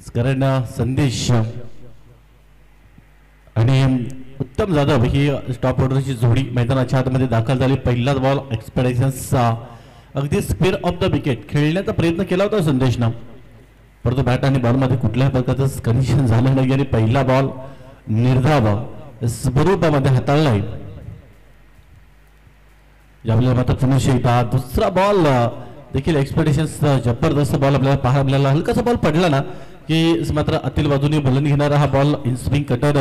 कारण संदेश आणि उत्तम जाधव ही स्टॉप ऑर्डरची जोडी मैदानाच्या आतमध्ये दाखल झाली. पहिलाच बॉल एक्सपेक्टेशन्सचा अगदी स्क्वेअर ऑफ द विकेट खेळण्याचा प्रयत्न केला होता संदेशनं, परंतु बॅट आणि बॉलमध्ये कुठल्याही प्रकारचं कनेक्शन झालं नाही आणि पहिला बॉल निर्धाव स्वरूपामध्ये हाताळलाय. यावेळेला मात्र पुन्हा एकदा दुसरा बॉल देखील एक्सपेक्टेशन्स जबरदस्त बॉल आपल्याला पाहायला मिळाला. हलकासा बॉल पडला ना की मात्र आतील बाजूने भलन घेणारा हा बॉल इन स्विंग कटर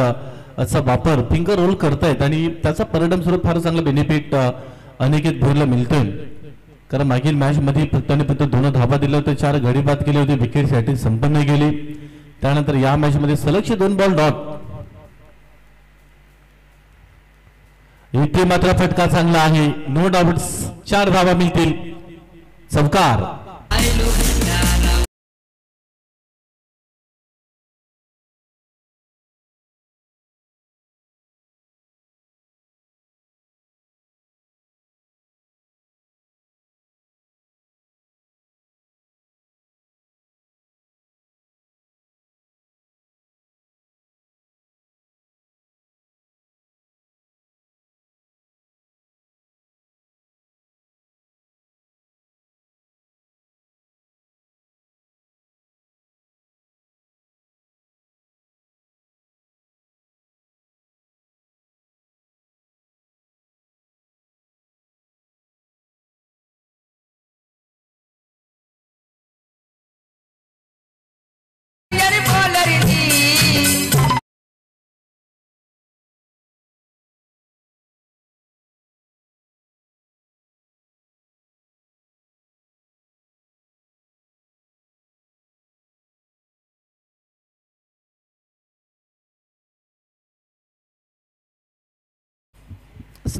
असा वापर फिंगर रोल करतायत आणि त्याचा परिणाम स्वरूप फार चांगला बेनिफिट अनेकेत भोरला मिळतोय. कारण मागील मॅच मध्ये फक्त आणि फक्त 2 धावा दिल्या होत्या, 4 गडी बाद केले होते, विकेट सेटिंग संपन्न केली. त्यानंतर या मॅच मध्ये सलगचे 2 बॉल डॉट. इथे मात्र फटका चांगला आहे, नो डाऊट 4 धावा मिळतील. चौकार.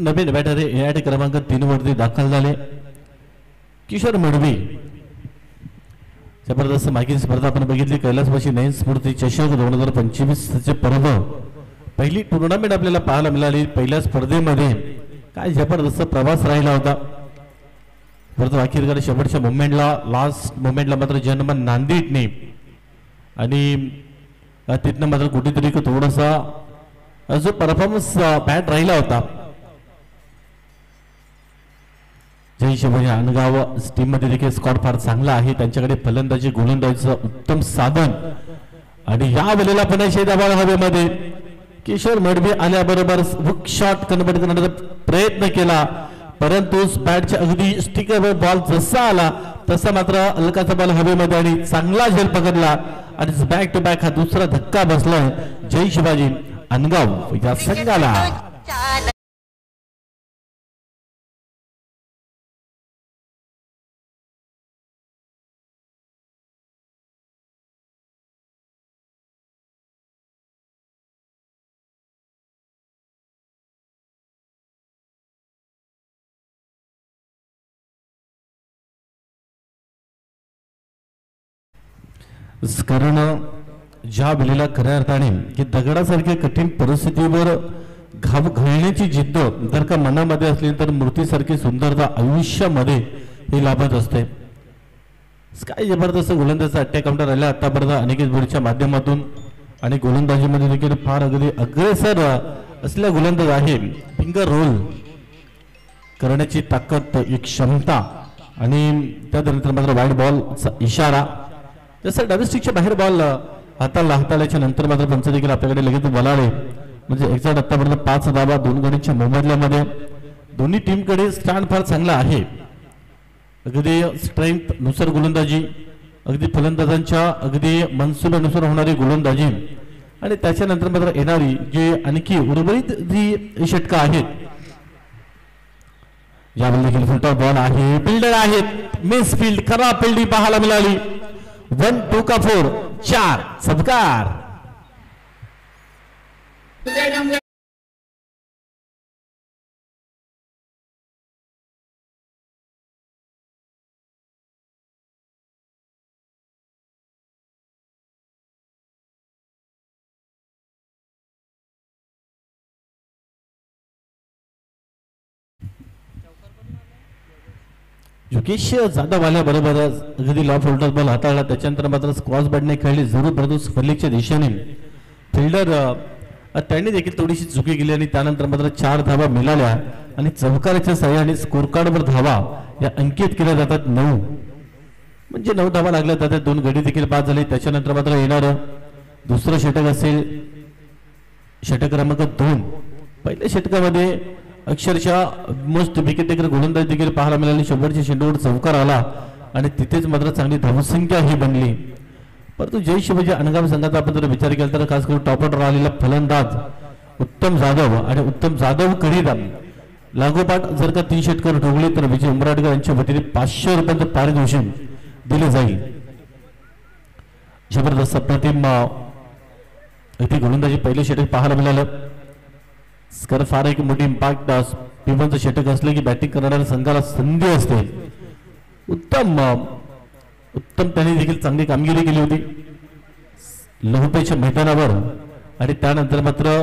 नवीन बॅटर एआयडी क्रमांक 3 वरती दाखल झाले किशोर मडवी. जबरदस्त मागील स्पर्धा आपण बघितली, कैलासवासी नयन स्फूर्ती चषक 2025 चे पर्व पहिली टुर्नामेंट आपल्याला पाहायला मिळाली. पहिल्या स्पर्धेमध्ये काय जबरदस्त प्रवास राहिला होता, परंतु अखेरकडे शेवटच्या मोमेंटला लास्ट मोमेंटला मात्र जन्म नांदेडने आणि तिथनं मात्र कुठेतरी थोडासा जो परफॉर्मन्स बॅट राहिला होता. जय शिवाजी अनगाव टीम मध्ये देखील स्कॉट फार चांगला आहे, त्यांच्याकडे फलंदाजी गोलंदाजीचं उत्तम साधन आणि या वेळेला पुन्हा शेदाबाद हवेमध्ये किशोर मडवी आल्याबरोबर हुक शॉट कन्वर्ट करण्याचा प्रयत्न केला, परंतु बॅटच्या अगदी स्टिकर बॉल जसा आला तसा मात्र हलकाचा बॉल हवेमध्ये आणि चांगला झेल पकडला आणि बॅक टू बॅक हा दुसरा धक्का बसलाय जय शिवाजी अनगाव या संघाला. कारण ज्या वेळेला खऱ्या अर्थाने की दगडासारख्या कठीण परिस्थितीवर घाव घालण्याची जिद्द जर का मनामध्ये असली तर मूर्तीसारखी सुंदरता आयुष्यामध्ये ही लाभत असते. काय जबरदस्त गोलंदाजीचा अटॅक काउंटर राहिला आतापर्यंत अनेक बोर्डच्या माध्यमातून आणि गोलंदाजीमध्ये देखील फार अगदी अग्रेसर असलेला गोलंदाज आहे. फिंगर रोल करण्याची ताकद, एक क्षमता आणि त्यानंतर मात्र वाईड बॉलचा इशारा. जसं डॉमेस्टिकच्या बाहेर बॉल हाताळल्याच्या नंतर मात्र पंच देखील आपल्याकडे लगेच बोलावे, म्हणजे एक्झॅक्ट आतापर्यंत 5 धावा 2 गडीच्या मोबदल्यामध्ये. दोन्ही टीमकडे स्टँड फार चांगला आहे, अगदी स्ट्रेंथ नुसार गोलंदाजी, अगदी फलंदाजांच्या अगदी मनसुब्यानुसार होणारी गोलंदाजी आणि त्याच्यानंतर मात्र येणारी जे आणखी उर्वरित जी षटका आहेत. यावेळी देखील फुलटॉस बॉल आहे, फिल्डर आहेत, मिस फील्ड खराब फिल्डिंग पाहायला मिळाली. 1 2 का 4 4 सबकार. योगेश जाधव आल्याबरोबर अगदी लॉ फोल्डर बॉल हाताळला. त्याच्यानंतर मात्र स्क्वॉश बॅटने खेळली जरूर, परंतु फलिकच्या दिशेने फिल्डर त्यांनी देखील थोडीशी चुकी केली आणि त्यानंतर मात्र 4 धावा मिळाल्या आणि चौकाराच्या सहाय्याने स्कोर कार्डवर धावा या अंकित केल्या जातात 9. म्हणजे 9 धावा लागल्या जातात. 2 गडी देखील बाद झाले. त्याच्यानंतर मात्र येणार दुसरं षटक असेल षटक क्रमांक 2. पहिल्या षटकामध्ये अक्षरशः मस्त विकेट टेकर गोलंदाज देखील पाहायला मिळाली. 100च्या चेंडूवर चौकार आला आणि तिथेच मात्र चांगली धावसंख्या ही बनली. परंतु जय शिवाजी अनगाम संघाचा आपण जर विचार केला तर खास करून टॉपर राहिलेला फलंदाज उत्तम जाधव आणि उत्तम जाधव कडीदा लागोपाठ जर का 3 षटकर ठोकले तर विजय उमराटकर यांच्या वतीने 500 रुपयांचं पारितोषिक दिले जाईल. जबरदस्त अप्रतिम इथे गोलंदाजी पहिले षटक पाहायला मिळालं. स्कर फार एक मोठी इम्पॅक्ट पिवनचं षटक असलं की बॅटिंग करणाऱ्या संघाला संधी असते. उत्तम त्यांनी देखील चांगली कामगिरी केली होती लहुपेच्या मैदानावर आणि त्यानंतर मात्र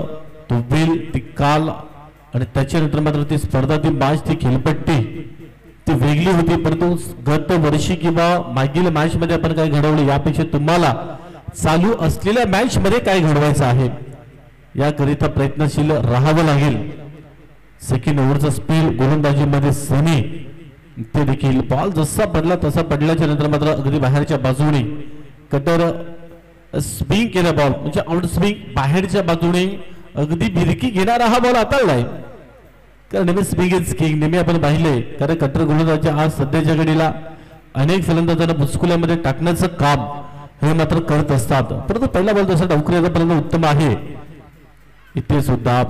तुबील ती काल आणि त्याच्यानंतर मात्र ती स्पर्धा ती मॅच ती खेळपट्टी ती वेगळी होती. परंतु गत वर्षी किंवा मागील मॅच मध्ये आपण काय घडवले यापेक्षा तुम्हाला चालू असलेल्या मॅच मध्ये काय घडवायचं आहे याकरिता प्रयत्नशील राहावं लागेल. सेकंड ओव्हरचा स्पीड गोलंदाजीमध्ये सनी ते देखील बॉल जसा पडला तसा पडल्याच्या नंतर मात्र अगदी बाहेरच्या बाजूने कटर स्विंग केला बॉल म्हणजे आउट स्विंग बाहेरच्या बाजूने अगदी भिरकी घेणारा हा बॉल हाताळलाय. कारण नेहमी स्विंग इज किंग नेहमी आपण पाहिले कारण कटर गोलंदाजाच्या आज सध्याच्या घडीला अनेक फलंदाजांना बुचकुल्यामध्ये टाकण्याचं काम हे मात्र करत असतात. परंतु पहिला बॉल जसा डावकऱ्याचा पर्यंत उत्तम आहे. इथे सुद्धा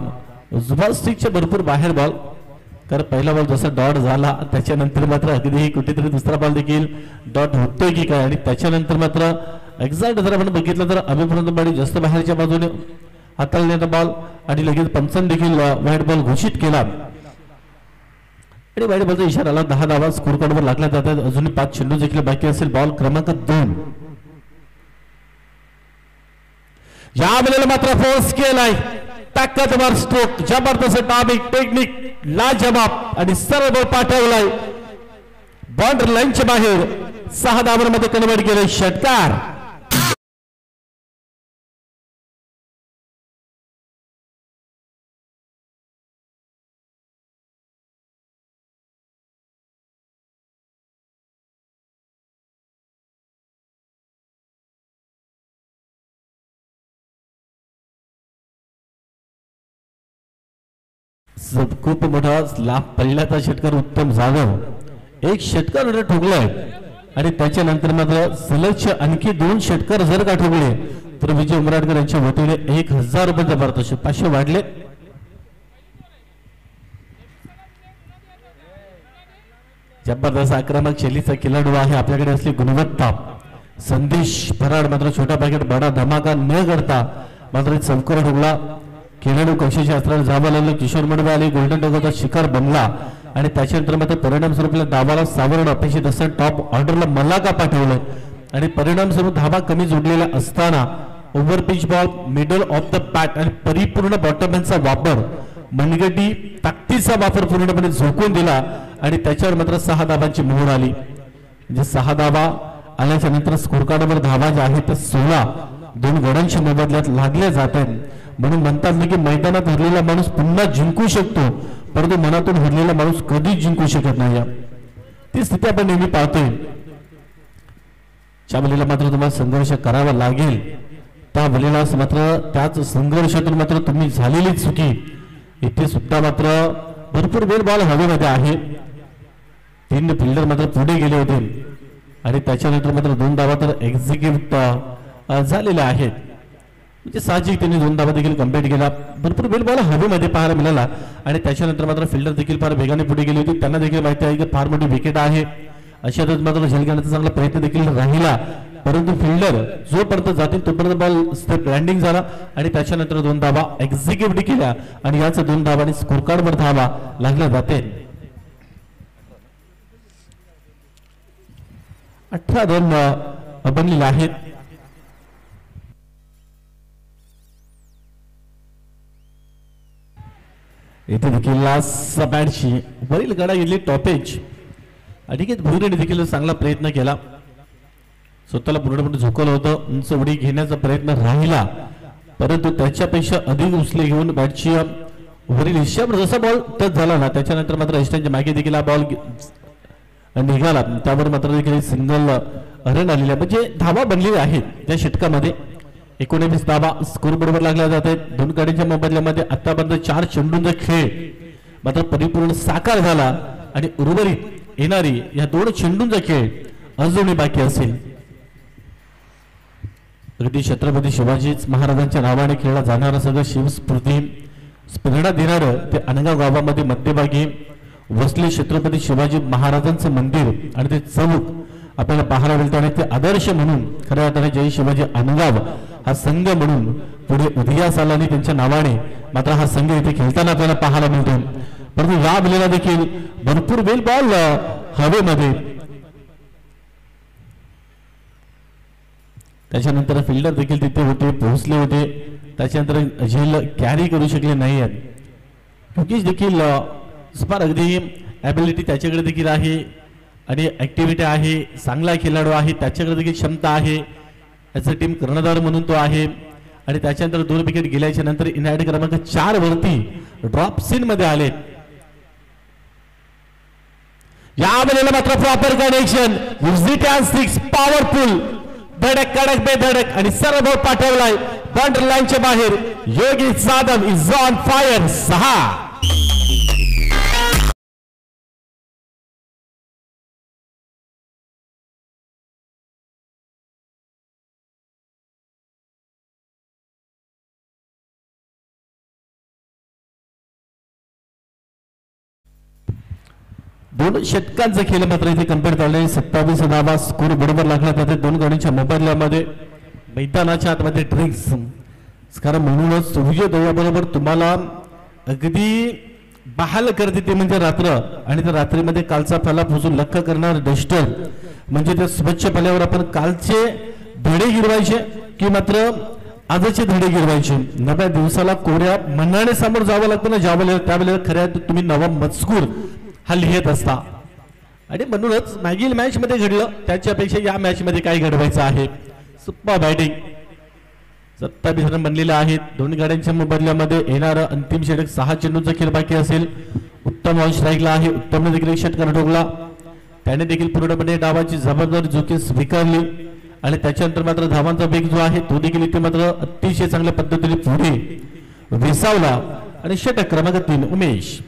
जुबास्टिकच्या भरपूर बाहेर बॉल कारण पहिला बॉल जसा डॉट झाला त्याच्यानंतर मात्र अगदी कुठेतरी दुसरा बॉल देखील डॉट होतोय की काय आणि त्याच्यानंतर मात्र एक्झॅक्ट जर आपण बघितलं तर अभिप्रांत बाडी जास्त बाहेरच्या बाजूने हाताळण्याचा बॉल आणि लगेच पंचांनी देखील व्हाईट बॉल घोषित केला आणि व्हाईट बॉलचा इशारा आला. 10 धावा स्कोर कार्डवर लागल्या जातात. अजून 5 चेंडू देखील बाकी असेल. बॉल क्रमांक 2 या वेळेला मात्र फोर्स केलाय ताकदवर स्ट्रोक जबरदस्त टायमिंग टेक्निक लाजवाब आणि सरळ पाठवलाय बाउंड्री लाईनच्या बाहेर 6 धावांमध्ये कन्वर्ट केले षटकार. खूप मोठा लाभ पडल्याचा षटकार उत्तम जाधव 1 षटकार ठोकलाय आणि त्याच्यानंतर मात्र सलगचे आणखी 2 षटकार जर का ठोकले तर विजय उमराटकर यांच्या वतीने 1000 रुपयांचा पारितोषिक 500 वाढले. जबरदस्त आक्रमक शैलीचा खेळाडू आहे. आपल्याकडे असली गुणवत्ता संदेश फराड मात्र छोटा पॅकेट बडा धमाका न करता मात्र चौकार ठोकला. खेळाडू कौशलशास्त्राला जावं लागलं. किशोर मडवे आले. गोल्डन डोगाचा शिकार बनला आणि त्याच्यानंतर मात्र परिणाम स्वरूप धावाला सावरण अपेक्षित असं टॉप ऑर्डरला मला का पाठवलं आणि परिणाम स्वरूप धावा कमी जोडलेला असताना over pitch ball middle of the bat आणि परिपूर्ण बॉटमॅनचा वापर मनगटी ताकदीचा वापर पूर्णपणे झोकून दिला आणि त्याच्यावर मात्र 6 धावांची मोहर आली. म्हणजे 6 धावा आल्याच्या नंतर स्कोर कार्डवर धावा ज्या आहेत त्या 16 2 गड्यांच्या मोबदल्यात लागल्या जात आहेत. म्हणून म्हणतात ना की मैदानात हरलेला माणूस पुन्हा जिंकू शकतो परंतु मनातून हरलेला माणूस कधीच जिंकू शकत नाही. ती स्थिती आपण नेहमी पाहतोय. ज्या वेळेला मात्र तुम्हाला संघर्ष करावा लागेल त्या वेळेला मात्र त्याच संघर्षातून मात्र तुम्ही झालेली चुकी इथे सुद्धा मात्र भरपूर वेळ बॉल हवेमध्ये आहे. 3 फिल्डर मात्र पुढे गेले होते आणि त्याच्यानंतर मात्र 2 धावा तर एक्झिक्यूट झालेल्या आहेत. म्हणजे साहजिक त्यांनी 2 धावा देखील कंप्लीट केला. भरपूर वेळ बॉल हवेमध्ये पाहायला मिळाला आणि त्याच्यानंतर मात्र फिल्डर देखील फार वेगाने पुढे गेले होते. त्यांना देखील माहिती आहे की फार मोठी विकेट आहे. अशातच मात्र झेल घेण्याचा चांगला प्रयत्न देखील राहिला परंतु फिल्डर जोपर्यंत जातील तोपर्यंत बॉल स्टेप लँडिंग झाला आणि त्याच्यानंतर 2 धावा एक्झिक्यूट केल्या आणि याच 2 धावांनी स्कोर कार्डवर धावा लागल्या जाते. 18 रन बनलेले आहेत. इथे देखील लास्ट बॅटची वरील गडा गेली टॉपेज अनिकेत भोईरेने देखील चांगला प्रयत्न केला, स्वतःला पूर्णपणे झोकवलं होतं, उंच उडी घेण्याचा प्रयत्न राहिला परंतु त्याच्यापेक्षा अधिक उचले घेऊन बॅटची वरील हिश्श्यावर जसा बॉल टच झाला ना त्याच्यानंतर मात्र यष्टांच्या मागे देखील हा बॉल निघाला, त्यावर मात्र देखील सिंगल रन आलेला म्हणजे धावा बनलेल्या आहेत त्या षटकामध्ये. 19 धावा स्कोर बरोबर लागल्या जात आहेत. दोन गाडीच्या मोबदल्यामध्ये आतापर्यंत 4 चेंडूंचा खेळ मात्र परिपूर्ण साकार झाला आणि उर्वरित येणारी या 2 चेंडूंचा खेळ अजूनही बाकी असेल. अगदी छत्रपती शिवाजी महाराजांच्या नावाने खेळला जाणारा सगळं शिवस्फूर्ती प्रेरणा देणारं ते अनगाव गावामध्ये मध्यभागी वसले छत्रपती शिवाजी महाराजांचं मंदिर आणि ते चौक आपल्याला पाहायला मिळतं आणि ते आदर्श म्हणून खऱ्या अर्थाने जय शिवाजी अनगाव हा संघ म्हणून पुढे उदयास आला आणि त्यांच्या नावाने मात्र हा संघ इथे खेळताना आपल्याला पाहायला मिळतो. परंतु या बॉलला देखील भरपूर वेल बॉल हवेमध्ये, त्याच्यानंतर फिल्डर देखील तिथे होते, पोहोचले होते, त्याच्यानंतर झेल कॅरी करू शकले नाही आहेत. योगेश देखील स्पार अगदी ॲबिलिटी त्याच्याकडे देखील आहे आणि ॲक्टिव्हिटी आहे, चांगला खेळाडू आहे, त्याच्याकडे देखील क्षमता आहे, याचा टीम कर्णधार म्हणून तो आहे आणि त्याच्यानंतर 2 विकेट गेल्याच्या नंतर इनहॅड क्रमांक 4 वरती ड्रॉप सीन मध्ये आले. यावेळेला मात्र proper connection, visit and 6 powerful धडक कडक बेधडक आणि सर्व पाठवलाय बाउंड्री लाईनच्या बाहेर. Yogesh Jadhav is on fire. 6 2 षटकांचा खेळ मात्र इथे कंप्लीट झाले. 27 धावा स्कोर बरोबर लागला जाते 2 गाड्यांच्या मोबदल्यामध्ये. मैदानाच्या आतमध्ये ड्रिंक्स कारण म्हणूनच सूर्योदयाबरोबर तुम्हाला अगदी बहाल करते ते म्हणजे रात्र आणि त्या रात्रीमध्ये कालचा फला पुसून लक्क करणार डस्टर म्हणजे त्या स्वच्छ फल्यावर आपण कालचे धडे गिरवायचे की मात्र आजचे धडे गिरवायचे. नव्या दिवसाला कोऱ्या मनाने समोर जावं लागतं ना ज्यावेळेला त्यावेळेला खऱ्या तुम्ही नवा मजकूर हा लिहित असता आणि म्हणूनच मागील मॅच मध्ये घडलं त्याच्यापेक्षा या मॅच मध्ये काय घडवायचं आहे. सुपर बॅटिंग 27 रन बनलेले आहेत. 2 गाड्यांच्या मोबदल्यामध्ये येणारा अंतिम षटक 6 चेंडूंचा खेळ बाकी असेल. उत्तम ऑन स्ट्राईकला आहे, उत्तमने देखील षटकार ठोकला, त्याने देखील पूर्णपणे डावाची जबाबदारी जोखीम स्वीकारली आणि त्याच्यानंतर मात्र धावांचा वेग जो आहे तो देखील इथे मात्र अतिशय चांगल्या पद्धतीने पुढे विसावला आणि षटक क्रमांक 3 उमेश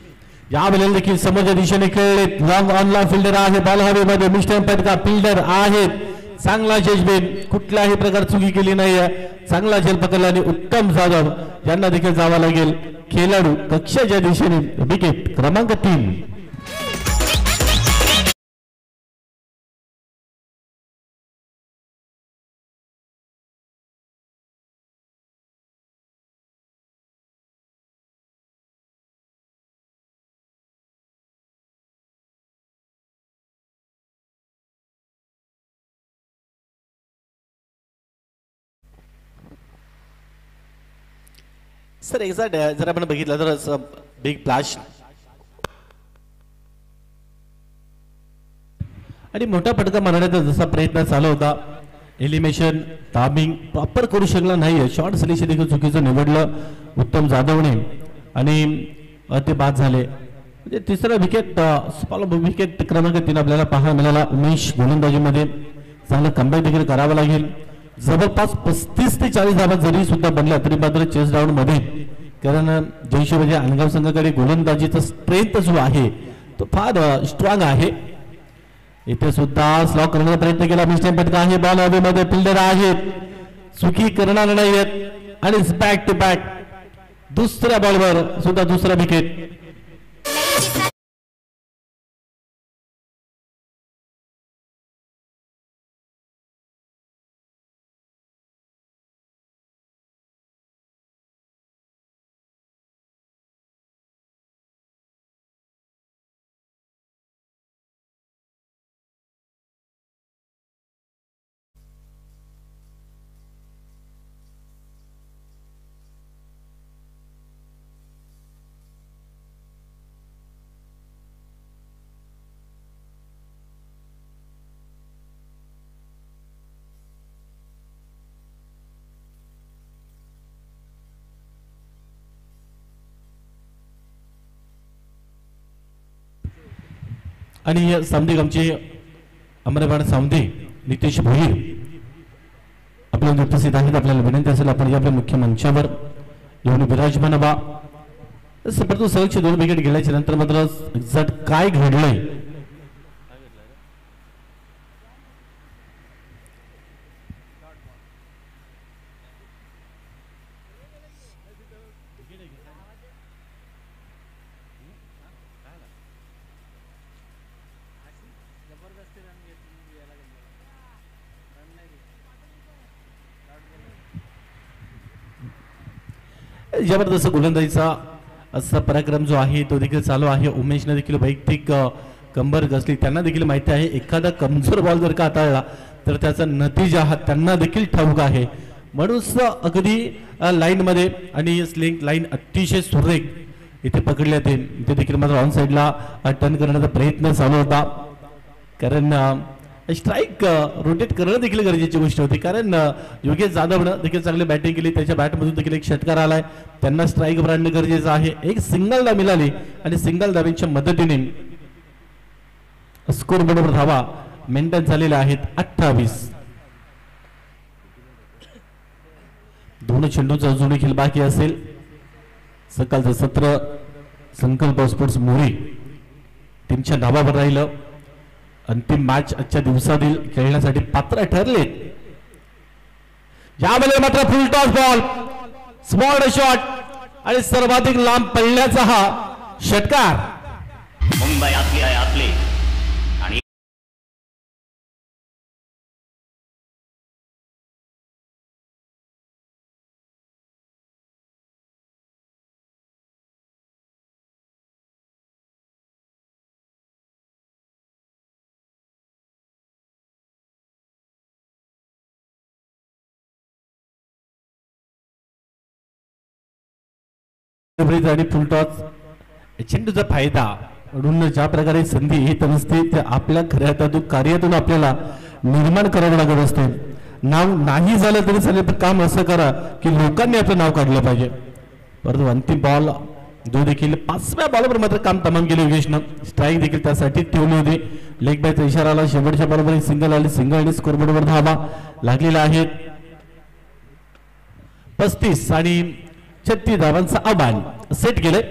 यावेळेला देखील समोरच्या दिशेने खेळले. लॉंग ऑनला फिल्डर आहे, बॉल हवेमध्ये मिस्टर पटका फिल्डर आहेत, चांगला जजमेंट, कुठल्याही प्रकार चुकी केली नाही, चांगला झेल पकडला आणि उत्तम जाधव यांना देखील जावं लागेल खेळाडू कक्षाच्या दिशेने. विकेट क्रमांक 3. सर एक्झॅक्ट जर आपण बघितलं तर बिग फ्लॅश आणि मोठा फटका मारण्याचा जसा प्रयत्न चालू होता, एलिमिनेशन टायमिंग प्रॉपर करू शकला नाही, शॉर्ट सिलेक्शन देखील चुकीचं निवडलं उत्तम जाधवने आणि ते बाद झाले. म्हणजे तिसरा विकेट विकेट क्रमांक 3 आपल्याला पाहायला मिळाला. उमेश गोलंदाजीमध्ये चांगलं कमबॅक देखील करावं लागेल. जवळपास 35 ते 40 धावा जरी सुद्धा बनल्या तरी मात्र चेस डाऊन मध्ये कारण जय शिवाजी अनगाव संघाकडे गोलंदाजीचा स्ट्रेंथ जो आहे तो फार स्ट्रॉंग आहे. इथे सुद्धा स्लॉक करण्याचा प्रयत्न केला, मिस्टर पटका आहे, बॉल हवेमध्ये फिल्डर आहेत, चुकी करणार नाहीयेत आणि बॅक टू बॅक दुसऱ्या बॉलवर सुद्धा दुसरा विकेट. आणि सामने आमचे अमरबाण सामने नितेश भोईर आपल्या उपस्थित आहेत. आपल्याला विनंती असेल आपण या आपल्या मुख्य मंचावर येऊन विराजमान व्हा. परंतु सलगचे 2 विकेट गेल्याच्या नंतर मात्र एक्झॅक्ट काय घडलंय जबरदस्त गोलंदाजीचा असा पराक्रम जो आहे तो देखील चालू आहे. उमेशने देखील वैयक्तिक कंबर घसली. त्यांना देखील माहिती आहे एखादा कमजोर बॉल जर का हाताळला तर त्याचा नतीजा हा त्यांना देखील ठाऊक आहे. म्हणून अगदी लाईन मध्ये आणि स्लिंग लाईन अतिशय सुरेख इथे पकडले ते इथे देखील मात्र ऑन साईडला टर्न करण्याचा प्रयत्न चालू होता. कारण स्ट्राईक रोटेट करणं देखील गरजेची गोष्ट होती. कारण योगेश जाधवनं देखील चांगली बॅटिंग केली. त्याच्या बॅटमधून देखील एक षटकार आलाय. त्यांना स्ट्राईक आणणं गरजेचं आहे. एक सिंगल दा मिळाली आणि सिंगल धावेच्या मदतीने स्कोर बरोबर धावा मेंटेन झालेल्या आहेत 28. दोन चेंडूचा अजून देखील बाकी असेल. सकाळचं सत्र संकल्प स्पोर्ट्स मोरी टीमच्या नावावर राहिलं. अंतिम मॅच आजच्या दिवसातील खेळण्यासाठी पात्र ठरले. यामध्ये मात्र फुल टॉस बॉल स्मॉल शॉट आणि सर्वाधिक लांब पडल्याचा हा षटकार. मुंबई आपली आहे आपली आणि आणि फुल टॉस चेंडूचा फायदा म्हणून ज्या प्रकारे संधी येत नसते ते आपल्या कार्यातून आपल्याला निर्माण करावं लागत असते. नाव नाही झालं तरी चालेल पण काम असं करा की लोकांनी आपलं नाव काढलं पाहिजे. परंतु अंतिम बॉल जो देखील 5व्या बॉलवर मात्र काम तमाम केले योगेशनं. स्ट्राईक देखील त्यासाठी ठेवली होती. लेग बायचा इशारा आला. शेवटच्या बॉलवर सिंगल आली. सिंगल आणि स्कोरबोर्डवर धावा लागलेला आहे. 35 आणि 36 धावांचा आव्हान सेट केले.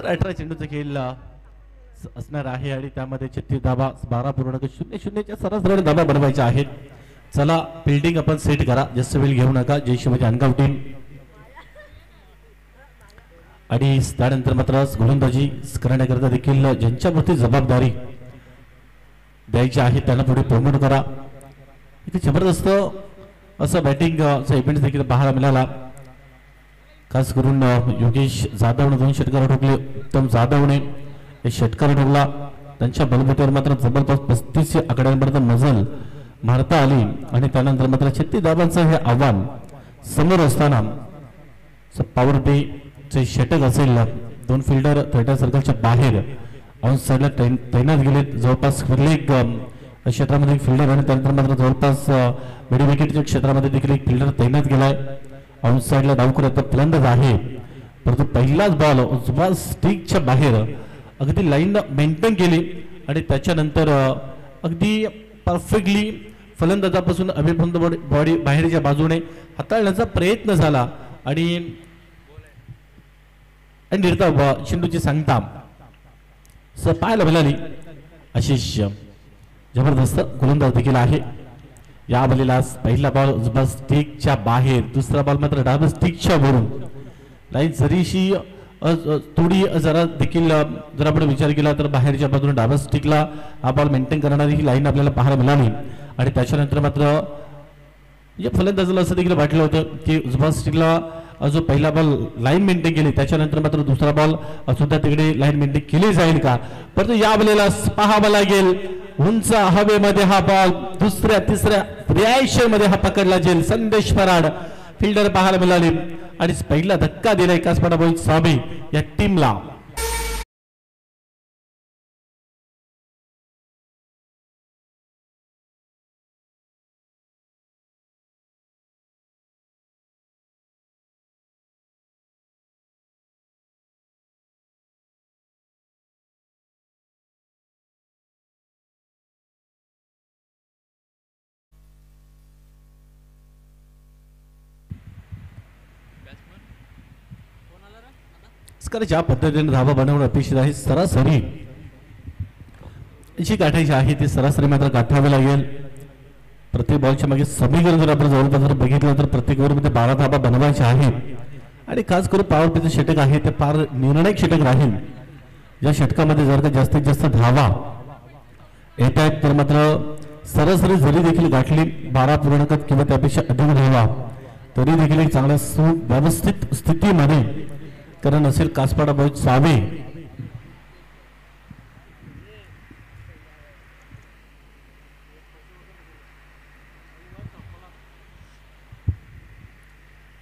18 चेंडूचा खेळ असणार आहे आणि त्यामध्ये 36 धाबा 12.00च्या सरासरी धाबा बनवायच्या आहेत. चला फिल्डिंग आपण सेट करा, जास्त वेळ घेऊ नका. जयशिवाजी अनगाव टीम आणि त्यानंतर मात्र गोलंदाजी करण्याकरता देखील ज्यांच्यावरती जबाबदारी द्यायची आहे त्यांना पुढे प्रमोट करा. इथे जबरदस्त असं बॅटिंगचा इव्हेंट देखील पाहायला मिळाला. खास करून योगेश जाधवने 2 षटकार ठोकले. उत्तम जाधवने एक षटकार ठोकला. त्यांच्या बलबूतीवर मात्र जबरदस्त 35 आकड्यांपर्यंत मजल मारता आली आणि त्यानंतर मात्र 36 धाबांचं हे आव्हान समोर असताना पॉवर प्ले चे षटक असेल. 2 फिल्डर 30 सर्कलच्या बाहेर ऑन साइडला तैनात गेलेत. जवळपास लेग क्षेत्रामध्ये एक फिल्डर आणि त्यानंतर मात्र जवळपास मिड विकेटच्या क्षेत्रामध्ये देखील एक फिल्डर तैनात गेलाय. ऑन साइडला डावकर आता फलंदाज आहे, परंतु पहिलाच बॉल उजवा स्टिकच्या बाहेर अगदी लाईन मेंटेन केली आणि त्याच्यानंतर अगदी परफेक्टली फलंदाजापासून अभिपंत बॉडी बाहेरच्या बाजूने हाताळण्याचा प्रयत्न झाला आणि चेंडूची सांगता पाहायला मिळाली. आशिष जबरदस्त गोलंदाज देखील आहे. या बॉलला पहिला बॉल उजव्या स्टिकच्या बाहेर, दुसरा बॉल मात्र डाव्या स्टिकच्या वरून. लाईन जरीशी थोडी जरा देखील जर आपण विचार केला तर बाहेरच्या बाजूने डाव्या स्टिकला हा बॉल मेंटेन करणारी ही लाईन आपल्याला पाहायला मिळाली आणि त्याच्यानंतर मात्र फलंदाजाला असं देखील वाटलं होतं की उजव्या स्टिकला जो पहिला बॉल लाईन मेंटेन केली त्याच्यानंतर मात्र दुसरा बॉल सुद्धा तिकडे लाईन मेंटेन केली जाईल का, परंतु या बॉलला पाहावं लागेल उंच हवेमध्ये हा बॉल दुसऱ्या तिसऱ्या रिॲक्शन हा पकडला जाईल. संदेश पराड फिल्डर पाहायला मिळाले आणि पहिला धक्का दिलाय कासपाडा बोईत स्वामी या टीमला. ज्या पद्धतीने धावा बनवणं अपेक्षित आहे, सरासरी जी गाठायची आहे ती सरासरी मात्र गाठावी लागेल. प्रत्येक बॉलच्या मागे समीकरण जर आपण जवळपास बघितलं तर प्रत्येक ओव्हरमध्ये 12 धावा बनवायच्या आहेत आणि खास करून पॉवर प्लेचं षटक आहे ते फार निर्णायक षटक राहील. या षटकामध्ये जर का जास्तीत जास्त धावा येत आहेत तर मात्र सरासरी जरी देखील गाठली 12 किंवा त्यापेक्षा अधिक धावा तरी देखील एक चांगल्या सुव्यवस्थित स्थितीमध्ये कारण असेल कासपाडा बोईत सावे.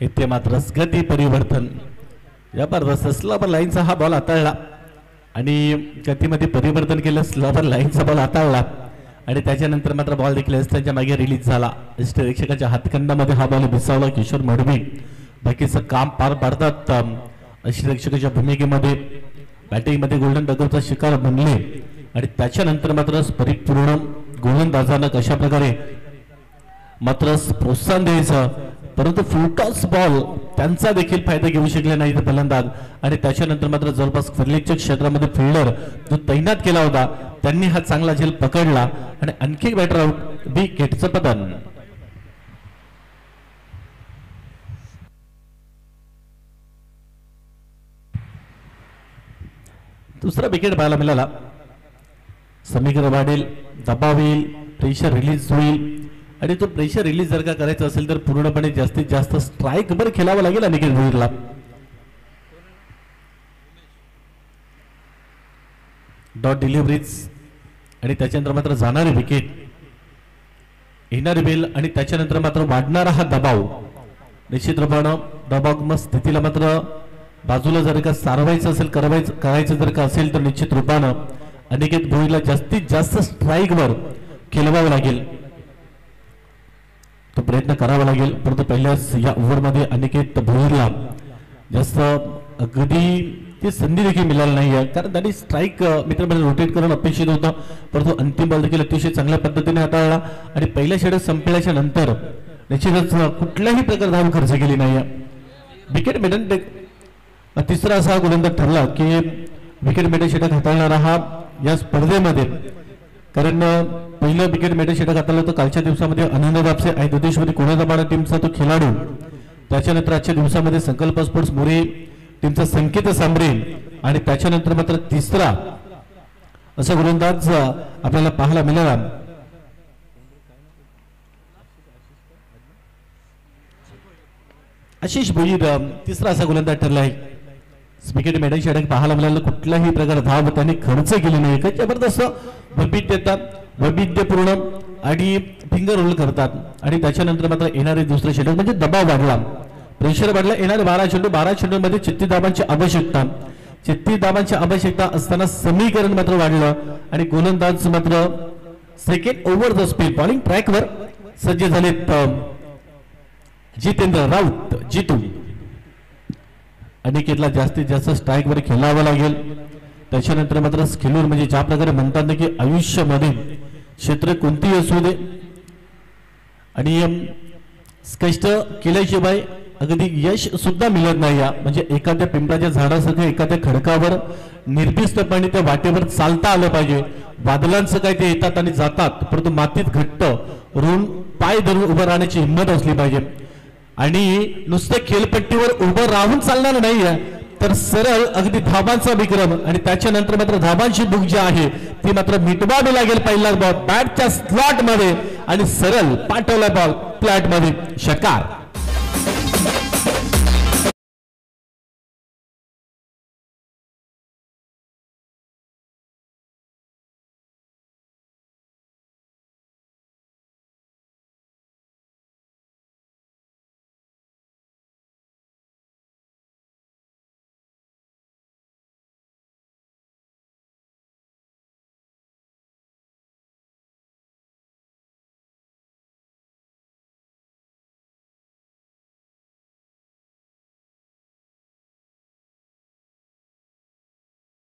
इथे मात्र गती परिवर्तन जबरदस्त. स्लबर लाईनचा हा बॉल हाताळला आणि गतीमध्ये परिवर्तन केलं. स्लबर लाईनचा बॉल हाताळला आणि त्याच्यानंतर मात्र बॉल देखील त्यांच्या मागे रिलीज झाला. इष्टरक्षकाच्या हातखंडामध्ये हा बॉल भिसावला. किशोर मडवी बाकीचं काम पार पाडतात. यष्टिरक्षकाच्या भूमिकेमध्ये बॅटिंगमध्ये गोल्डन डगरचा शिकार बनले आणि त्याच्यानंतर मात्र परिपूर्ण गोलंदाजांना कशा प्रकारे मात्र प्रोत्साहन द्यायचं, परंतु फुलटॉस बॉल त्यांचा देखील फायदा घेऊ शकले नाही फलंदाज आणि त्याच्यानंतर मात्र जवळपास फर्लिंगच्या क्षेत्रामध्ये फिल्डर जो तैनात केला होता त्यांनी हा चांगला झेल पकडला आणि आणखी एक बॅटर आउट. विकेटचं पतन. दुसरा विकेट पाहायला मिळाला. समीकरण वाढेल, दबाव येईल, प्रेशर रिलीज होईल आणि तो प्रेशर रिलीज जर का करायचा असेल तर पूर्णपणे जास्तीत जास्त स्ट्राईक वर खेळावं लागेल अनिकेत भोईरला. डॉट डिलिव्हरीज आणि त्याच्यानंतर मात्र जाणारे विकेट, येणारी बेल आणि त्याच्यानंतर मात्र वाढणारा हा दबाव निश्चित रूपानं दबाव स्थितीला मात्र बाजूला जर का सारवायचं असेल करायचं जर का असेल तर निश्चित रूपानं अनिकेत भोईरला जास्तीत जास्त स्ट्राईक वर खेळवावं लागेल. तो प्रयत्न करावा लागेल, परंतु पहिल्याच या ओव्हरमध्ये अनिकेत भोईरला जास्त अगदी ती संधी देखील मिळाली नाही कारण त्यांनी स्ट्राईक मित्रांमध्ये रोटेट करणं अपेक्षित होतं, परंतु अंतिम बॉल देखील अतिशय चांगल्या पद्धतीने हाताळला आणि पहिल्या षटक संपल्याच्या नंतर निश्चितच कुठल्याही प्रकार धाव खर्च केली नाही. विकेट मिळून तिसरा असा गोलंदाज ठरला की विकेट मेडल षटक हाताळणारा हा या स्पर्धेमध्ये, कारण पहिलं विकेट मेडल षटक हाताळलं होतं कालच्या दिवसामध्ये अनंत दापसे आणि दुधेश्वरी कोणादाबाडा टीमचा तो खेळाडू. त्याच्यानंतर आजच्या दिवसामध्ये संकल्प स्पोर्ट्स मोरे टीमचा संकेत सांबरे आणि त्याच्यानंतर मात्र तिसरा असा गोलंदाज आपल्याला पाहायला मिळाला. आशिष भोईर तिसरा असा गोलंदाज ठरला आहे. विकेट मेडल षटक पाहायला मिळालं. कुठलाही प्रकार धाव त्यांनी खर्च केली नाही. एक जबरदस्त वैविध्यपूर्ण आणि फिंगर रोल करतात आणि त्याच्यानंतर मात्र येणारे दुसरे षटक म्हणजे दबाव वाढला, प्रेशर वाढला. येणारे 12 चेंडूमध्ये चित्ती दाबांची आवश्यकता असताना समीकरण मात्र वाढलं आणि गोलंदाज मात्र second over the speed bowling ट्रॅकवर सज्ज झालेत. जितेंद्र राऊत जितू. अनिकेतला जास्तीत जास्त स्ट्राईक वर खेळावं लागेल. त्याच्यानंतर मात्र खेळून म्हणजे ज्या प्रकारे म्हणतात ना की आयुष्यामध्ये क्षेत्र कोणतीही असू दे आणि कष्ट केल्याशिवाय अगदी यश सुद्धा मिळत नाही. म्हणजे एखाद्या पिंपळाच्या झाडासारखं एखाद्या खडकावर निर्दिष्टपणे त्या वाटेवर चालता आलं पाहिजे. वादळांचं काय ते येतात आणि जातात, परंतु मातीत घट्ट रोवून पाय धरून उभं राहण्याची हिंमत असली पाहिजे. आणि नुसतं खेळपट्टीवर उभं राहून चालणार नाही तर सरळ अगदी धाबांचा विक्रम आणि त्याच्यानंतर मात्र धाबांची बुक जी आहे ती मात्र मिटवावी लागेल. पहिला बॉल बॅटच्या स्लॉट मध्ये आणि सरळ पाठवला बॉल फ्लॅट मध्ये षटकार.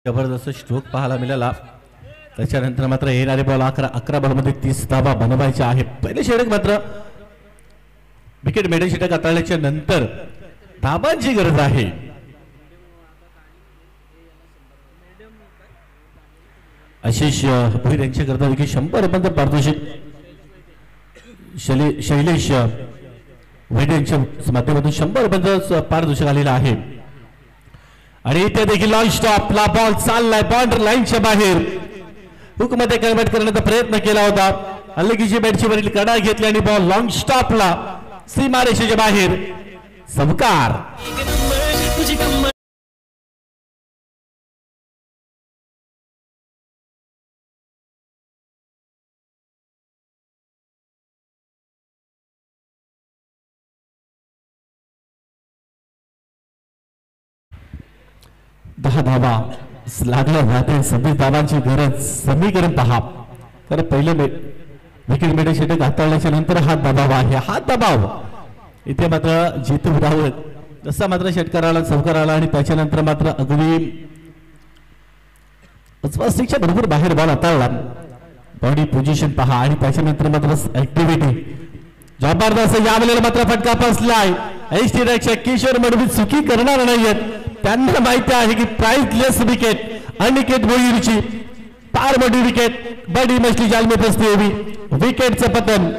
जबरदस्त स्ट्रोक पाहायला मिळाला. त्याच्यानंतर मात्र येणारे बॉल 11 बॉलमध्ये 30 धावा बनवायच्या आहे. पहिले षटक मात्र विकेट मेडल षटक हाताळल्याच्या नंतर धाबांची गरज आहे. आशिष भोईर यांच्याकरता विकेट 100 पर्यंत पारितोषिक शैलेश वैद्य यांच्या माध्यमातून 100 पर्यंत पारितोषिक आलेलं आहे. आणि इथे देखील लॉन्ग स्टॉपला बॉल चाललाय बाउंड्री लाईनच्या बाहेर. हुक मध्ये कन्वर्ट करण्याचा प्रयत्न केला होता. अलगीची बॅटची वरील कडा घेतली आणि बॉल लॉन्ग स्टॉपला सीमारेषेच्या बाहेर. चमकार. दहा धावा लागल्या जाते. 26 धावांची गरज. समीकरण पहा. तर पहिले विकेट मेडल षटक हाताळल्याच्या नंतर हा दबाव आहे. हा दबाव इथे मात्र जितू रावत जसा मात्र षटकाराला चौकाराला आणि त्याच्यानंतर मात्र अगदी स्पष्टीच्या बरोबर बाहेर बॉल हाताळला. बॉडी पोझिशन पहा आणि त्याच्यानंतर मात्र ऍक्टिव्हिटी जबरदस्त. यावेळेला मात्र फटका बसलाय. एसटी किशोर मडवी चुकी करणार नाहीयेत. त्यांना माहिती आहे की प्राइसलेस विकेट अनिकेत भोईरची पार मोठी विकेट बडी मछली जाल में फसती हुई विकेटचं पतन.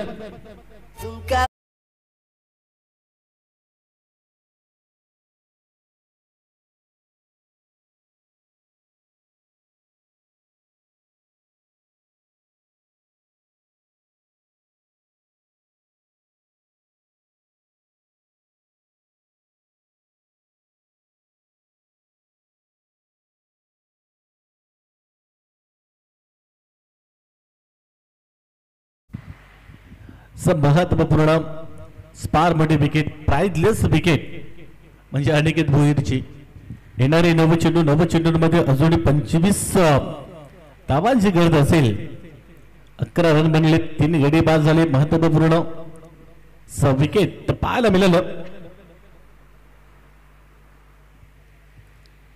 महत्वपूर्ण स्पार मध्ये विकेट प्राइजलेस विकेट म्हणजे अनिकेत भोईरची. येणारे 9 चेंडूमध्ये अजून 25 धावांची गरज असेल. 11 रन बनले. 3 गडी बाद झाले. महत्वपूर्ण विकेट पाहायला मिळालं.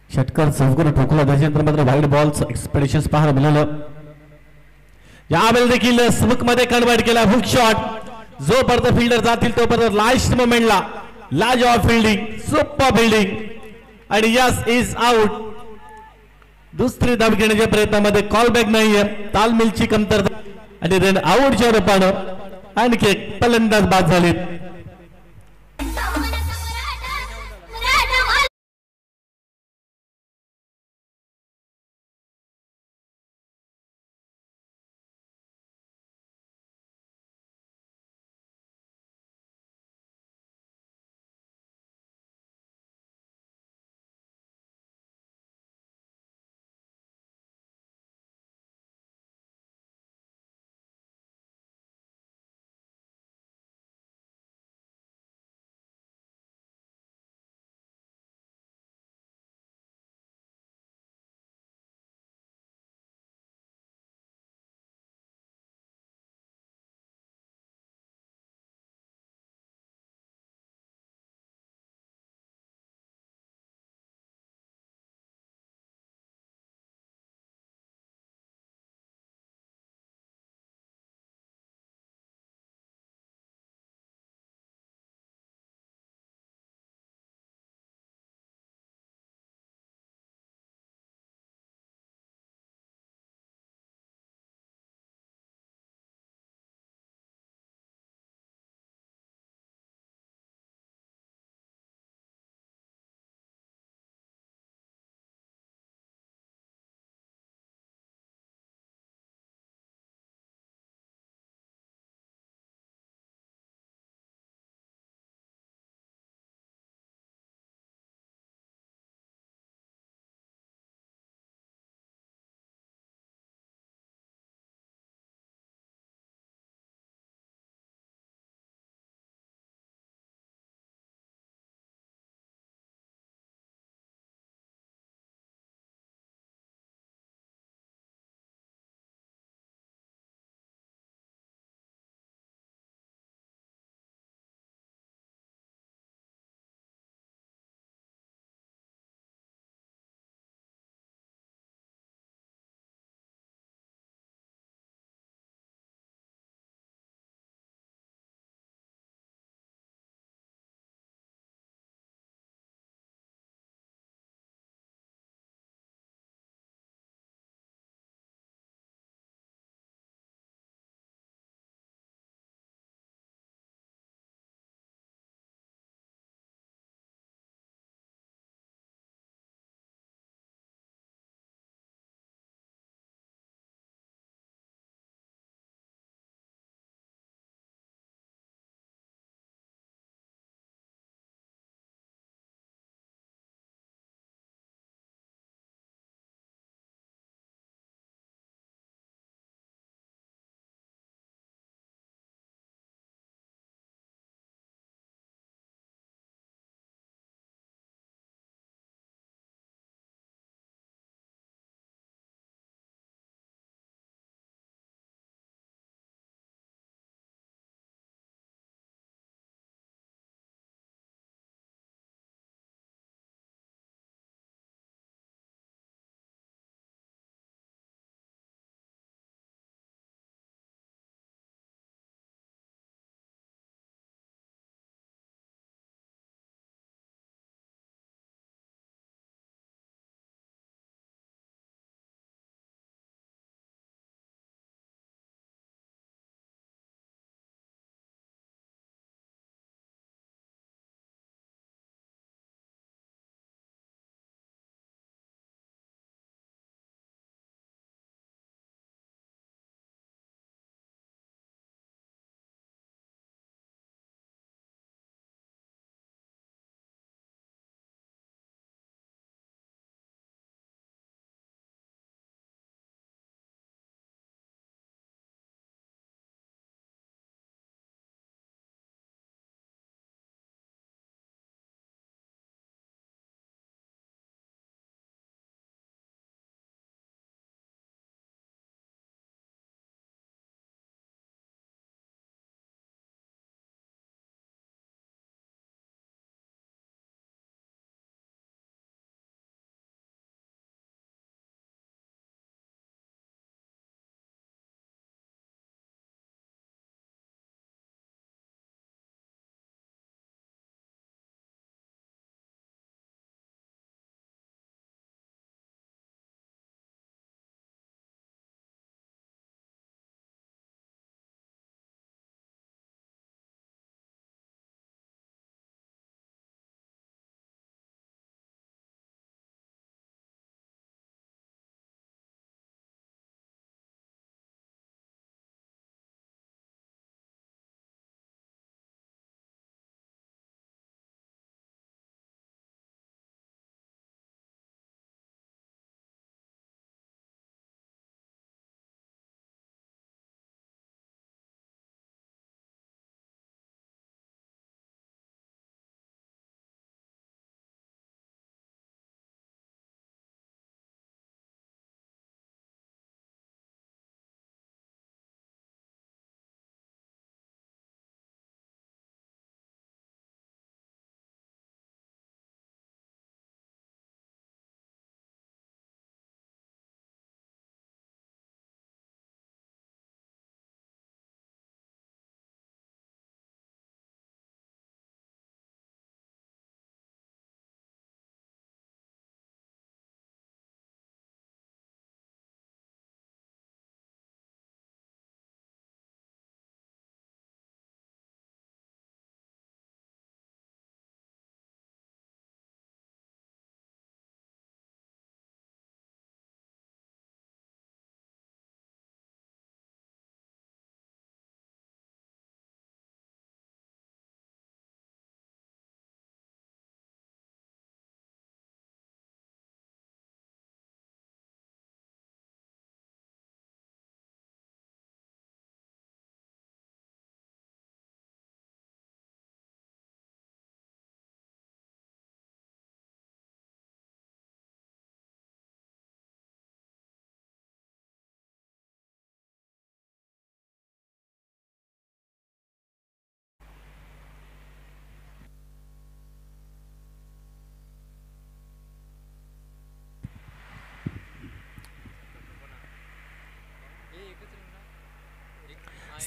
षटकार चौकार ठोकला. त्याच्यानंतर मात्र वाईड बॉल्स एक्सपेक्टेशन्स पाहायला मिळालं. यावेळी देखील स्मुक मध्ये कन्वर्ट केला. Hook shot. जोपर्यंत फिल्डर जातील तोपर्यंत लास्ट मोमेंटला लाजवाब फिल्डिंग. सुपर फिल्डिंग आणि यस इज आउट. दुसरी धाव घेण्याच्या प्रयत्नामध्ये कॉल बॅक नाहीये, तालमेलची कमतरता आणि रन आउटच्या रूपानं आणखी एक फलंदाज बाद झाले.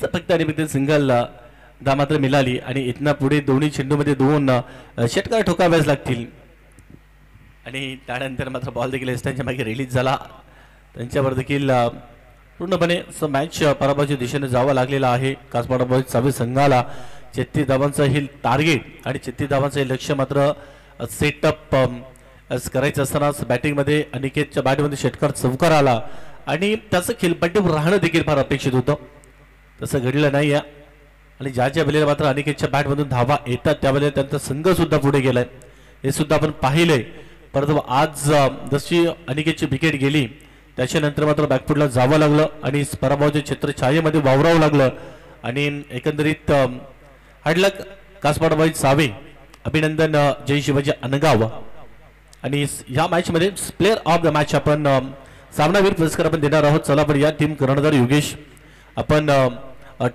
फक्त आणि फक्त सिंगल धा मात्र मिळाली आणि इथनं पुढे दोन्ही चेंडूमध्ये 2 षटकार ठोकाव्याच लागतील आणि त्यानंतर मात्र बॉल देखील त्यांच्या मागे रिलीज झाला. त्यांच्यावर देखील पूर्णपणे मॅच पराभवाच्या दिशेने जावं लागलेला आहे. कासपाडा बॉईज 26 संघाला 33 धावांचं हे टार्गेट आणि 33 धावांचं हे लक्ष्य मात्र सेटअप करायचं असताना बॅटिंगमध्ये अनिकेतच्या बॅटमध्ये षटकार चौकार आला आणि त्याचं खेळपट्टीवर राहणं देखील फार अपेक्षित होतं. तसं घडलं नाही आहे आणि ज्या वेळेला मात्र अनिकेतच्या बॅटमधून धावा येतात त्यावेळेला त्यांचा संघ सुद्धा पुढे गेलाय हे सुद्धा आपण पाहिलंय. परंतु आज जशी अनिकेतची विकेट गेली त्याच्यानंतर मात्र बॅकफुटला जावं लागलं आणि पराभवाच्या छत्रछायेमध्ये वावरावं लागलं आणि एकंदरीत हाडलक कासपाडा बॉईज सावे अभिनंदन जय शिवाजी अनगाव आणि या मॅच मध्ये प्लेअर ऑफ द मॅच आपण सामनावीर पुरस्कार आपण देणार आहोत. चला पण या टीम कर्णधार योगेश आपण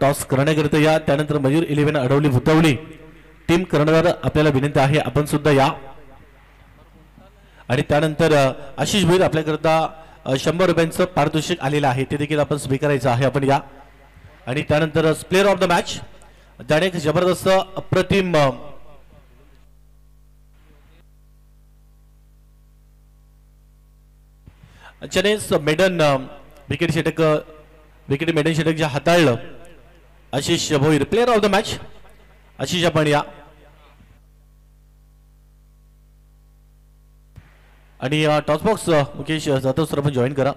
टॉस करण्याकरिता या. त्यानंतर मयूर 11 अडवली भुतवली टीम कर्णधार आपल्याला विनंती आहे आपण सुद्धा या आणि त्यानंतर आशिष भोईर आपल्याकरता 100 रुपयांचं पारितोषिक आलेलं आहे ते देखील आपण स्वीकारायचं आहे आपण या आणि त्यानंतर प्लेअर ऑफ द मॅच त्याने एक जबरदस्त अप्रतिम चेनेस मेडन विकेट मेडन षटक जे हाताळलं Ashish Bhoir player of the match. Ashish आपण या आणि toss box Mukesh Jadhav sir आपण जॉईन करा.